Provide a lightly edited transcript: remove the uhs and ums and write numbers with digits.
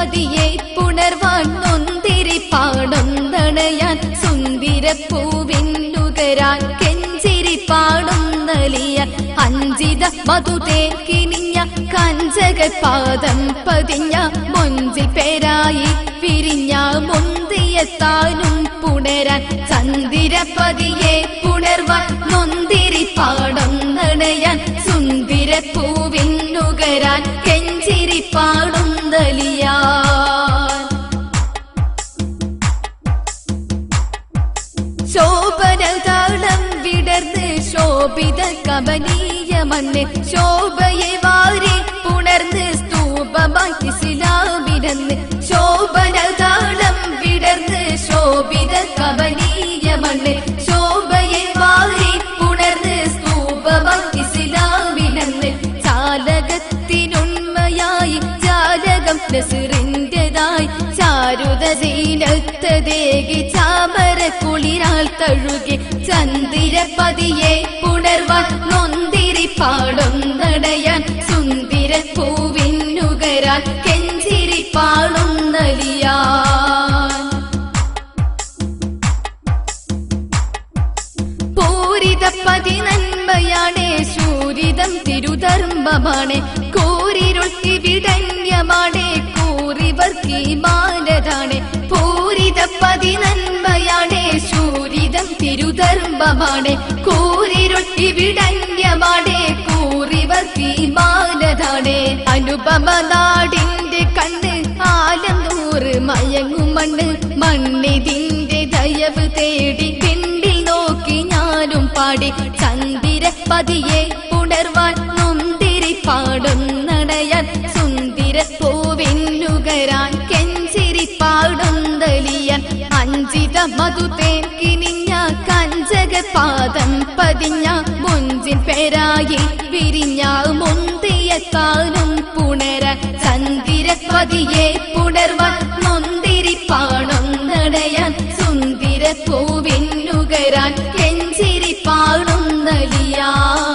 പതിയെ പുണർവാൻ നൊന്തിരി പാടുന്നണയാൻ സുന്ദരപ്പൂവിന്നുകരാൻ കെഞ്ചിരി പാടുന്നലിയ അഞ്ചിത മധുതേ കിനിഞ്ഞ കഞ്ചക പാദം പതിഞ്ഞ മൊഞ്ചിൽ പേരായി പിരിഞ്ഞ മുന്തിയെത്താനും പുണരാൻ ചന്ദിരപതിയെ പുണർവാൻ നൊന്തിരി പാടുന്നണയാൻ സുന്ദരപ്പൂവിന്നുകരാൻ കെഞ്ചിരി പാടുന്നലിയാൻ ശോഭനതാളം വിടർന്ന് ശോഭിത കമനീയ മണ്ണ് ശോഭയെ വാരി പുണർന്ന് സ്തൂപമായി ഇസ്ലാമിനെന്ന് ശോഭനതാളം വിടർന്ന് ശോഭിത കമനീയ മണ്ണ് ശോഭയെ വാരി പുണർന്ന് സ്തൂപമായി ഇസ്ലാമിനെന്ന് ചാലകത്തിനുണ്മയായി ചാലകം നസ്റിന്റേതായി ചാരുത സീനത്തതേകി ചാമര കുളിരാൽ തഴുകി ചന്ദിരപതിയെ പുണർവാൻ നൊന്തിരി പാടുന്നടയാൻ സുന്ദരപ്പൂവിന്നുകരാൻ കെഞ്ചിരി പാടുന്നലിയാൻ പൂരിതപ്പതി നന്മയാണേ ശൂരിതം തിരുധർമ്മമാണേ കൂരിരുട്ടി വിടന്യമാണേ കൂറിവർക്കി മാനതാണേ പൂരിതപ്പതി നന്മയാണേ ശൂരിതം തിരുധർമ്മമാണേ കൂരിരുട്ടി വിടന്യമാണേ കൂറിവർക്കി മാനതാണേ അനുപമ നാടിന്റെ കണ്ണ് ആലം നൂറ് മയങ്ങുമണ്ണ് മണ്ണിതിന്റെ ദയവ് തേടി പിണ്ടിൽ നോക്കി ഞാനും പാടി ചന്ദിരപതിയെ പുണർവാൻ നൊന്തിരി പാടുന്നടയാൻ സുന്ദരപ്പൂവിന്നുകരാൻ കെഞ്ചിരി പാടുന്നലിയാൻ അഞ്ചിത മധുതേ കിനിഞ്ഞ കഞ്ചക പാദം പതിഞ്ഞ മുഞ്ചിൻ പേരായി വിരിഞ്ഞ മുന്തിയെത്താനും പുണരാൻ ചന്ദിരപതിയെ പുണർവാൻ നൊന്തിരി പാടുന്നടയാൻ സുന്ദരപ്പൂവിന്നുകരാൻ കെഞ്ചിരി പാടുന്നലിയാൻ